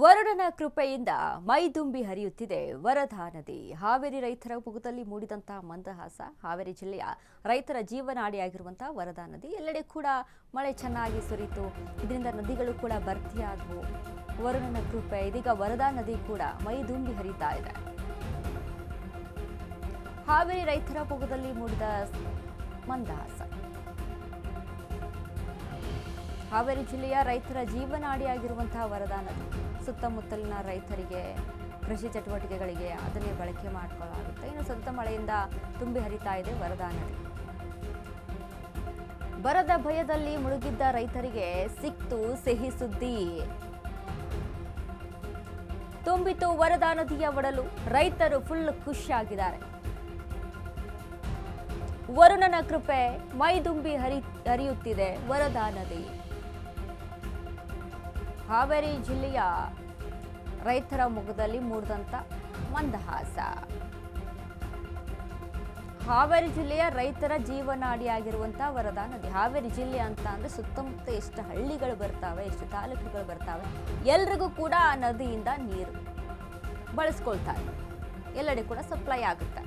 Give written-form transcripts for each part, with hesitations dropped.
ವರುಣನ ಕೃಪೆಯಿಂದ ಮೈದುಂಬಿ ಹರಿಯುತ್ತಿದೆ ವರದಾ ನದಿ. ಹಾವೇರಿ ರೈತರ ಮುಖದಲ್ಲಿ ಮೂಡಿದಂತಹ ಮಂದಹಾಸ. ಹಾವೇರಿ ಜಿಲ್ಲೆಯ ರೈತರ ಜೀವನಾಡಿಯಾಗಿರುವಂತಹ ವರದಾ ನದಿ ಎಲ್ಲೆಡೆ ಕೂಡ ಮಳೆ ಚೆನ್ನಾಗಿ ಸುರಿಯಿತು. ಇದರಿಂದ ನದಿಗಳು ಕೂಡ ಭರ್ತಿಯಾದವು. ವರುಣನ ಕೃಪೆ ಇದೀಗ ವರದಾ ನದಿ ಕೂಡ ಮೈದುಂಬಿ ಹರಿತಾ ಇದೆ. ಹಾವೇರಿ ರೈತರ ಮುಖದಲ್ಲಿ ಮೂಡಿದ ಮಂದಹಾಸ. ಹಾವೇರಿ ಜಿಲ್ಲೆಯ ರೈತರ ಜೀವನಾಡಿಯಾಗಿರುವಂತಹ ವರದಾ ನದಿ ಸುತ್ತಮುತ್ತಲಿನ ರೈತರಿಗೆ ಕೃಷಿ ಚಟುವಟಿಕೆಗಳಿಗೆ ಅದನ್ನೇ ಬಳಕೆ ಮಾಡಿಕೊಳ್ಳಲಾಗುತ್ತೆ. ಇನ್ನು ಸತತ ಮಳೆಯಿಂದ ತುಂಬಿ ಹರಿತಾ ಇದೆ ವರದಾ ನದಿ. ಬರದ ಭಯದಲ್ಲಿ ಮುಳುಗಿದ್ದ ರೈತರಿಗೆ ಸಿಕ್ತು ಸಿಹಿ ಸುದ್ದಿ. ತುಂಬಿತು ವರದಾ ನದಿಯ ಒಡಲು. ರೈತರು ಫುಲ್ ಖುಷಿಯಾಗಿದ್ದಾರೆ. ವರುಣನ ಕೃಪೆ ಮೈದುಂಬಿ ಹರಿಯುತ್ತಿದೆ ವರದಾ ನದಿ. ಹಾವೇರಿ ಜಿಲ್ಲೆಯ ರೈತರ ಮುಖದಲ್ಲಿ ಮೂಡಿದಂತ ಮಂದಹಾಸ. ಹಾವೇರಿ ಜಿಲ್ಲೆಯ ರೈತರ ಜೀವನಾಡಿಯಾಗಿರುವಂತಹ ವರದಾ ನದಿ. ಹಾವೇರಿ ಜಿಲ್ಲೆ ಅಂತ ಅಂದ್ರೆ ಸುತ್ತಮುತ್ತ ಎಷ್ಟು ಹಳ್ಳಿಗಳು ಬರ್ತಾವೆ, ಎಷ್ಟು ತಾಲೂಕುಗಳು ಬರ್ತಾವೆ, ಎಲ್ರಿಗೂ ಕೂಡ ಆ ನದಿಯಿಂದ ನೀರು ಬಳಸ್ಕೊಳ್ತಾರೆ. ಎಲ್ಲೆಡೆ ಕೂಡ ಸಪ್ಲೈ ಆಗುತ್ತೆ.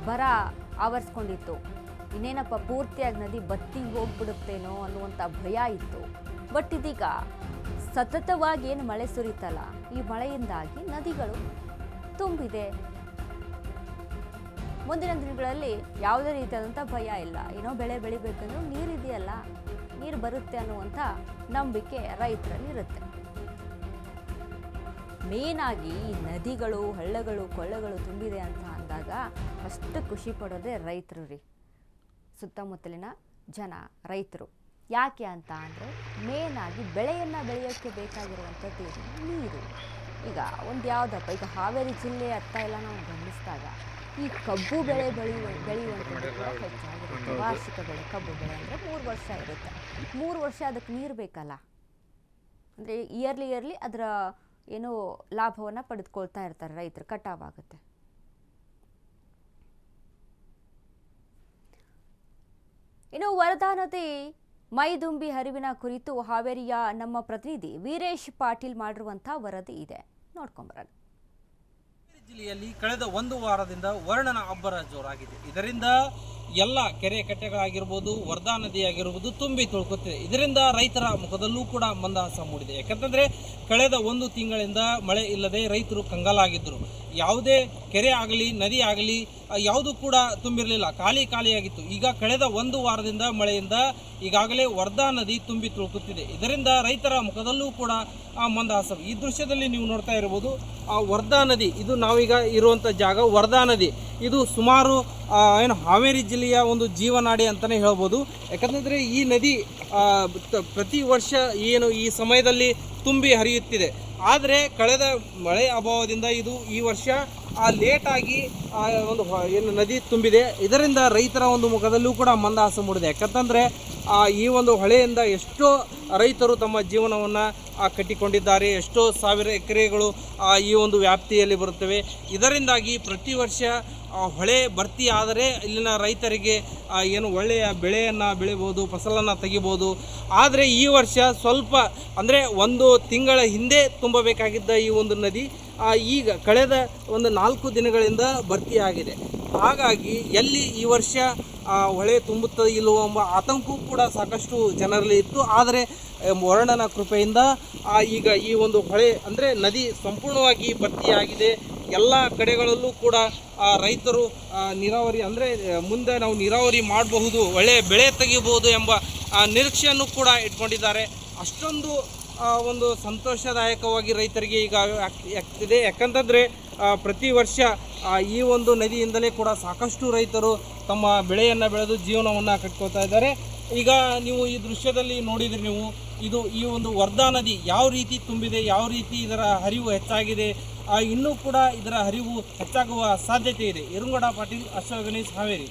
ಬರ ಆವರಿಸ್ಕೊಂಡಿತ್ತು. ಇನ್ನೇನಪ್ಪ ಪೂರ್ತಿಯಾಗಿ ನದಿ ಬತ್ತಿ ಹೋಗ್ಬಿಡುತ್ತೇನೋ ಅನ್ನುವಂಥ ಭಯ ಇತ್ತು. ಬಟ್ ಇದೀಗ ಸತತವಾಗಿ ಏನು ಮಳೆ ಸುರಿತಲ್ಲ, ಈ ಮಳೆಯಿಂದಾಗಿ ನದಿಗಳು ತುಂಬಿದೆ. ಮುಂದಿನ ದಿನಗಳಲ್ಲಿ ಯಾವುದೇ ರೀತಿಯಾದಂಥ ಭಯ ಇಲ್ಲ. ಏನೋ ಬೆಳೆ ಬೆಳಿಬೇಕಂದ್ರೂ ನೀರಿದೆಯಲ್ಲ, ನೀರು ಬರುತ್ತೆ ಅನ್ನುವಂಥ ನಂಬಿಕೆ ರೈತರಲ್ಲಿ ಇರುತ್ತೆ. ಮೇನ್ ಆಗಿ ಈ ನದಿಗಳು, ಹಳ್ಳಗಳು, ಕೊಳ್ಳಗಳು ತುಂಬಿದೆ ಅಂತ ಅಂದಾಗ ಅಷ್ಟು ಖುಷಿ ಪಡೋದೇ ರೈತರು ರೀ. ಸುತ್ತಮುತ್ತಲಿನ ಜನ ರೈತರು. ಯಾಕೆ ಅಂತ ಅಂದರೆ ಮೇನ್ ಆಗಿ ಬೆಳೆಯನ್ನು ಬೆಳೆಯೋಕ್ಕೆ ಬೇಕಾಗಿರುವಂಥದ್ದು ನೀರು. ಈಗ ಒಂದು ಯಾವುದಪ್ಪ, ಈಗ ಹಾವೇರಿ ಜಿಲ್ಲೆ ಅತ್ತ ಎಲ್ಲ ನಾವು ಗಮನಿಸಿದಾಗ ಈ ಕಬ್ಬು ಬೆಳೆ ಬೆಳೆಯುವಂಥದ್ದು ಕೂಡ ಹೆಚ್ಚಾಗಿರುತ್ತೆ. ವಾರ್ಷಿಕ ಬೆಳೆ ಕಬ್ಬು ಬೆಳೆ ಅಂದರೆ 3 ವರ್ಷ ಇರುತ್ತೆ. 3 ವರ್ಷ ಅದಕ್ಕೆ ನೀರು ಬೇಕಲ್ಲ. ಅಂದರೆ ಇಯರ್ಲಿ ಅದರ ಏನೋ ಲಾಭವನ್ನು ಪಡೆದುಕೊಳ್ತಾ ಇರ್ತಾರೆ ರೈತರು. ಕಟಾವಾಗುತ್ತೆ. ಇನ್ನು ವರದಾ ನದಿ ಮೈದುಂಬಿ ಹರಿವಿನ ಕುರಿತು ಹಾವೇರಿಯ ನಮ್ಮ ಪ್ರತಿನಿಧಿ ವೀರೇಶ್ ಪಾಟೀಲ್ ಮಾಡಿರುವಂತಹ ವರದಿ ಇದೆ, ನೋಡ್ಕೊಂಬರೋಣ. ಜಿಲ್ಲೆಯಲ್ಲಿ ಕಳೆದ 1 ವಾರದಿಂದ ವರುಣನ ಅಬ್ಬರ ಜೋರಾಗಿದೆ. ಇದರಿಂದ ಎಲ್ಲ ಕೆರೆ ಕಟ್ಟೆಗಳಾಗಿರ್ಬೋದು, ವರದಾ ನದಿ ಆಗಿರ್ಬೋದು ತುಂಬಿ ತುಳುಕುತ್ತಿದೆ. ಇದರಿಂದ ರೈತರ ಮುಖದಲ್ಲೂ ಕೂಡ ಮಂದಹಾಸ ಮೂಡಿದೆ. ಯಾಕಂತಂದರೆ ಕಳೆದ 1 ತಿಂಗಳಿಂದ ಮಳೆ ಇಲ್ಲದೆ ರೈತರು ಕಂಗಾಲಾಗಿದ್ದರು. ಯಾವುದೇ ಕೆರೆ ಆಗಲಿ ನದಿ ಆಗಲಿ ಯಾವುದೂ ಕೂಡ ತುಂಬಿರಲಿಲ್ಲ, ಖಾಲಿಯಾಗಿತ್ತು. ಈಗ ಕಳೆದ 1 ವಾರದಿಂದ ಮಳೆಯಿಂದ ಈಗಾಗಲೇ ವರದಾ ನದಿ ತುಂಬಿ ತುಳುಕುತ್ತಿದೆ. ಇದರಿಂದ ರೈತರ ಮುಖದಲ್ಲೂ ಕೂಡ ಮಂದಹಾಸ. ಈ ದೃಶ್ಯದಲ್ಲಿ ನೀವು ನೋಡ್ತಾ ಇರ್ಬೋದು, ವರದಾ ನದಿ, ಇದು ನಾವೀಗ ಇರುವಂಥ ಜಾಗ ವರದಾ ನದಿ. ಇದು ಸುಮಾರು ಹಾವೇರಿ ಜಿಲ್ಲೆಯ ಒಂದು ಜೀವನಾಡಿ ಅಂತಲೇ ಹೇಳ್ಬೋದು. ಯಾಕಂತಂದರೆ ಈ ನದಿ ಪ್ರತಿ ವರ್ಷ ಏನು ಈ ಸಮಯದಲ್ಲಿ ತುಂಬಿ ಹರಿಯುತ್ತಿದೆ. ಆದರೆ ಕಳೆದ ಮಳೆ ಅಭಾವದಿಂದ ಇದು ಈ ವರ್ಷ ಲೇಟಾಗಿ ಒಂದು ಏನು ನದಿ ತುಂಬಿದೆ. ಇದರಿಂದ ರೈತರ ಒಂದು ಮುಖದಲ್ಲೂ ಕೂಡ ಮಂದಹಾಸ ಮೂಡಿದೆ. ಯಾಕಂತಂದರೆ ಈ ಒಂದು ಹೊಳೆಯಿಂದ ಎಷ್ಟೋ ರೈತರು ತಮ್ಮ ಜೀವನವನ್ನು ಕಟ್ಟಿಕೊಂಡಿದ್ದಾರೆ. ಎಷ್ಟೋ ಸಾವಿರ ಎಕರೆಗಳು ಈ ಒಂದು ವ್ಯಾಪ್ತಿಯಲ್ಲಿ ಬರುತ್ತವೆ. ಇದರಿಂದಾಗಿ ಪ್ರತಿ ವರ್ಷ ಹೊಳೆ ಭರ್ತಿ ಆದರೆ ಇಲ್ಲಿನ ರೈತರಿಗೆ ಏನು ಒಳ್ಳೆಯ ಬೆಳೆಯನ್ನು ಬೆಳಿಬೋದು, ಫಸಲನ್ನು ತೆಗಿಬೋದು. ಆದರೆ ಈ ವರ್ಷ ಸ್ವಲ್ಪ ಅಂದರೆ 1 ತಿಂಗಳ ಹಿಂದೆ ತುಂಬಬೇಕಾಗಿದ್ದ ಈ ಒಂದು ನದಿ ಈಗ ಕಳೆದ ಒಂದು 4 ದಿನಗಳಿಂದ ಭರ್ತಿಯಾಗಿದೆ. ಹಾಗಾಗಿ ಎಲ್ಲಿ ಈ ವರ್ಷ ಹೊಳೆ ತುಂಬುತ್ತದೆ ಇಲ್ಲವೋ ಎಂಬ ಆತಂಕವೂ ಕೂಡ ಸಾಕಷ್ಟು ಜನರಲ್ಲಿ ಇತ್ತು. ಆದರೆ ವರುಣನ ಕೃಪೆಯಿಂದ ಈಗ ಈ ಒಂದು ಹೊಳೆ ಅಂದರೆ ನದಿ ಸಂಪೂರ್ಣವಾಗಿ ಭರ್ತಿಯಾಗಿದೆ. ಎಲ್ಲ ಕಡೆಗಳಲ್ಲೂ ಕೂಡ ರೈತರು ನೀರಾವರಿ ಅಂದರೆ ಮುಂದೆ ನಾವು ನೀರಾವರಿ ಮಾಡಬಹುದು, ಒಳ್ಳೆಯ ಬೆಳೆ ತೆಗಿಬಹುದು ಎಂಬ ನಿರೀಕ್ಷೆಯನ್ನು ಕೂಡ ಇಟ್ಕೊಂಡಿದ್ದಾರೆ. ಅಷ್ಟೊಂದು ಒಂದು ಸಂತೋಷದಾಯಕವಾಗಿ ರೈತರಿಗೆ ಈಗ ಆಗ್ತಿದೆ. ಯಾಕಂತಂದರೆ ಪ್ರತಿ ವರ್ಷ ಈ ಒಂದು ನದಿಯಿಂದಲೇ ಕೂಡ ಸಾಕಷ್ಟು ರೈತರು ತಮ್ಮ ಬೆಳೆಯನ್ನು ಬೆಳೆದು ಜೀವನವನ್ನು ಕಟ್ಕೊಳ್ತಾ ಇದ್ದಾರೆ. ಈಗ ನೀವು ಈ ದೃಶ್ಯದಲ್ಲಿ ನೋಡಿದ್ರಿ ನೀವು, ಇದು ಈ ಒಂದು ವರದಾ ನದಿ ಯಾವ ರೀತಿ ತುಂಬಿದೆ, ಯಾವ ರೀತಿ ಇದರ ಹರಿವು ಹೆಚ್ಚಾಗಿದೆ, ಇನ್ನೂ ಕೂಡ ಇದರ ಹರಿವು ಹೆಚ್ಚಾಗುವ ಸಾಧ್ಯತೆ ಇದೆ. ಯರುಂಗೌಡ ಪಾಟೀಲ್, ಅಶ್ವ ಗಣೇಶ್, ಹಾವೇರಿ.